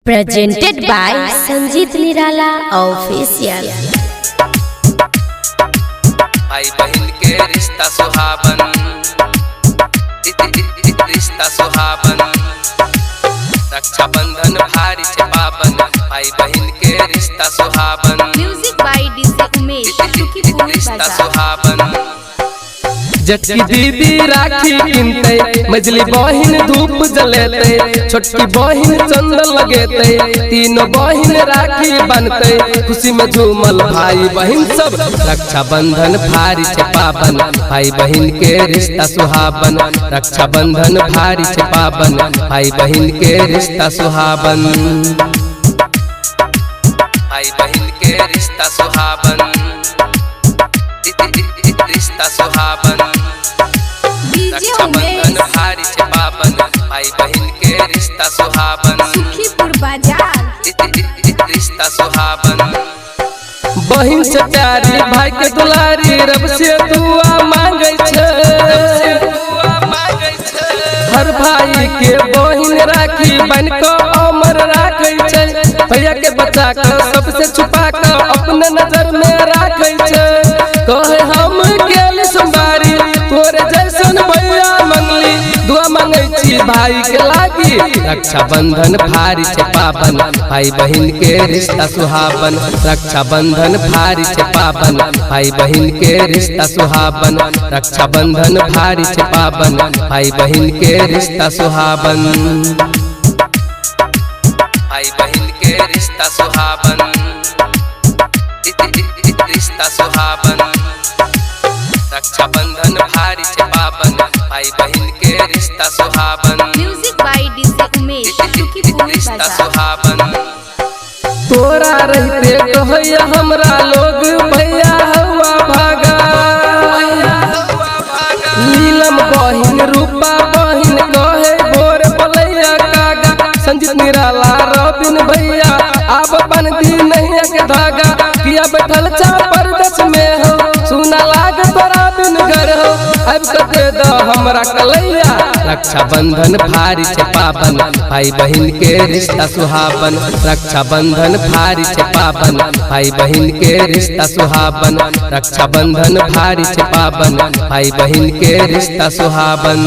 Presented by Sanjeet Nirala Official। भाई बहन के रिश्ता सुहावन, रिश्ता सुहावन, रक्षा बंधन भारी छे पावन। भाई बहन के रिश्ता सुहावन, music by DJ Umesh Sukhipur रिश्ता बाजार। सुहावन। जटकी दीदी राखी किनते, मजली बहिन धूप जलेते, छोटकी बहिन चंदन लगेते, तीनों बहिन राखी बनते, खुशी में झूमल भाई बहिन सब। रक्षा बंधन भारी छे पावन, भाई बहिन के रिश्ता सुहावन। रक्षा बंधन भारी छे पावन, भाई बहिन के रिश्ता सुहावन। भाई बहन के रिश्ता सुहावन, रिश्ता सुहावन, डीजे रक्षा बंधन उमेश भारी छे पावन। भाई बहन के रिश्ता सुहावन, सुखीपुर बाजार। रिश्ता सुहावन। बहिन से प्यारी भाई के दुलारी, रब से दुआ मांगे छे। हर भाई के बहिन राखी बन को अमर राखे छे। भैया के बचा के सबसे छुपा के अपने नजर में राखे छे। कहे हम गेल संबारी, तोरे जैसन भैया मंगली, दुआ मांगे छी भाई के लागी। रक्षा बंधन भारी छे पावन, भाई बहन के रिश्ता सुहावन। रक्षा बंधन भारी छे पावन, भाई बहन के रिश्ता सुहावन। रक्षा बंधन भारी छे पावन, भाई बहन के रिश्ता सुहावन। भाई बहन के रिश्ता सुहावन, रिश्ता सुहावन, रक्षा बंधन भारी छे पावन। भाई बहन के रिश्ता सुहावन, music by DJ Umesh Sukhipur रिश्ता बाजार। सुहावन। तोरा रहते कहैया हमरा लोग भैया हुआ भागा। नीलम बहिन रूपा बहिन कहे भोर पलैया कागा। संजीत निराला रबिन भैया अब बनती नहीं के धागा। किया बैठल चा परदेश में हो, सुना लाग तोरा बिन घर हो। अब कते द हमरा कलैया। रक्षा बंधन भारी छे पावन, भाई बहन के रिश्ता सुहावन। रक्षा बंधन भारी छे पावन, भाई बहन के रिश्ता सुहावन। रक्षा बंधन भारी छे पावन, भाई बहन के रिश्ता सुहावन।